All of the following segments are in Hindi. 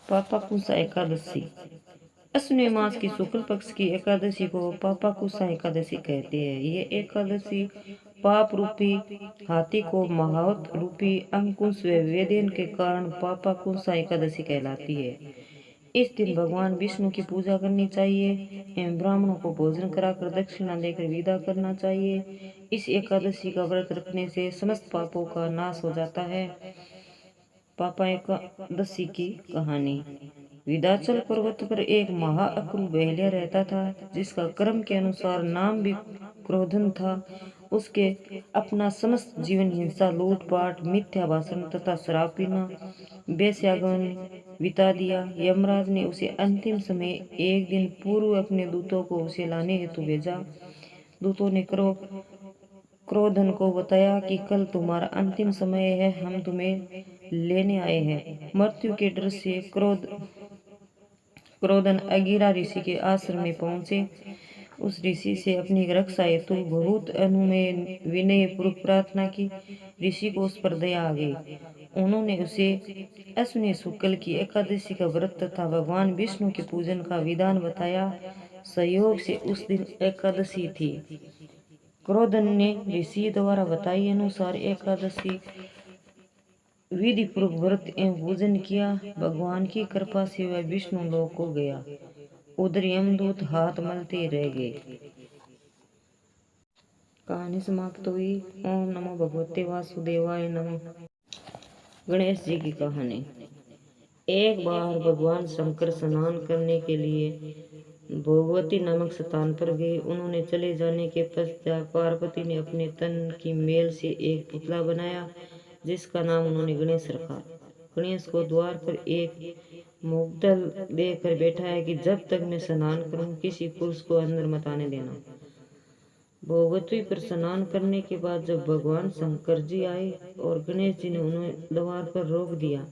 पापाकुसा एकादशी। अश्विनी मास की शुक्ल पक्ष की एकादशी को पापाकुसा एकादशी कहते हैं। ये एकादशी पाप रूपी हाथी को महावत रूपी अंकुश व वेदन के कारण पापाकुसा एकादशी कहलाती है। इस दिन भगवान विष्णु की पूजा करनी चाहिए एवं ब्राह्मणों को भोजन कराकर दक्षिणा देकर विदा करना चाहिए। इस एकादशी का व्रत रखने से समस्त पापों का नाश हो जाता है। पापा एकादशी की कहानी। विंध्याचल पर्वत पर एक महाअक्रू बहेलिया रहता था, जिसका क्रम के अनुसार नाम भी क्रोधन था। उसके अपना समस्त जीवन हिंसा, लूटपाट, मिथ्या भाषण तथा शराब पीना, वेश्यागमन बिता दिया। यमराज ने उसे अंतिम समय एक दिन पूर्व अपने दूतों को उसे लाने हेतु भेजा। दूतों ने क्रोधन को बताया कि कल तुम्हारा अंतिम समय है, हम तुम्हें लेने आए हैं। मृत्यु के डर से क्रोधन अंगिरा ऋषि के आश्रम में पहुंचे। उस ऋषि से अपनी रक्षा हेतु बहुत अनुनय विनय पूर्वक प्रार्थना की। ऋषि को उस पर दया आ गई। उन्होंने उसे अश्विनी शुक्ल की एकादशी का व्रत तथा भगवान विष्णु के पूजन का विधान बताया। संयोग से उस दिन एकादशी थी। क्रोधन ने ऋषि द्वारा बताई अनुसार एकादशी विधि पूर्वक व्रत एवं पूजन किया। भगवान की कृपा से वह विष्णु लोक को गया। उधर यमदूत हाथ मलते रह गए। कहानी समाप्त हुई। ओम नमो भगवते वासुदेवाय नमः। गणेश जी की कहानी। एक बार भगवान शंकर स्नान करने के लिए भोगवती नामक स्थान पर गए। उन्होंने चले जाने के पश्चात पार्वती ने अपने तन की मेल से एक पुतला बनाया, जिसका नाम उन्होंने गणेश रखा। गणेश को द्वार पर एक मुग्दल देकर बैठाया कि जब तक मैं स्नान करूं, किसी पुरुष को अंदर मत आने देना। भोगवती पर स्नान करने के बाद जब भगवान शंकर जी आए और गणेश जी ने उन्हें द्वार पर रोक दिया,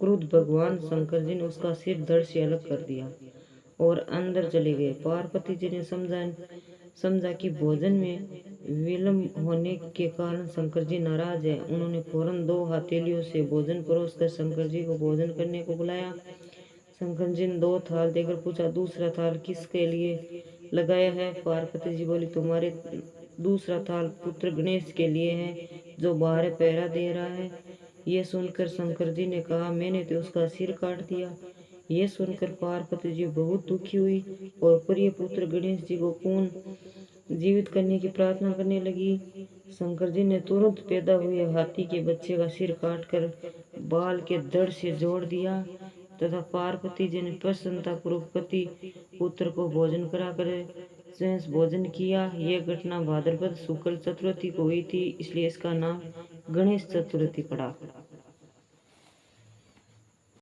क्रुद्ध भगवान शंकर जी ने उसका सिर धड़ से अलग कर दिया और अंदर चले गए। पार्वती जी ने समझा कि भोजन में विलंब होने के कारण शंकर जी नाराज है। उन्होंने फौरन 2 हथेलियों से भोजन परोसकर शंकर जी को भोजन करने को बुलाया। शंकर जी ने 2 थाल देकर पूछा, दूसरा थाल किसके लिए लगाया है? पार्वती जी बोली, तुम्हारे दूसरा थाल पुत्र गणेश के लिए है, जो बाहर पहरा दे रहा है। ये सुनकर शंकर जी ने कहा, मैंने तो उसका सिर काट दिया। ये सुनकर पार्वती जी बहुत दुखी हुई और प्रिय पुत्र गणेश जी को पुनः जीवित करने की प्रार्थना करने लगी। शंकर जी ने तुरंत पैदा हुए हाथी के बच्चे का सिर काटकर बाल के धड़ से जोड़ दिया तथा पार्वती जी ने प्रसन्नता पूर्वक पति पुत्र को भोजन कराकर शेष भोजन किया। यह घटना भाद्रपद शुक्ल चतुर्थी को हुई थी, इसलिए इसका नाम गणेश चतुर्थी पड़ा।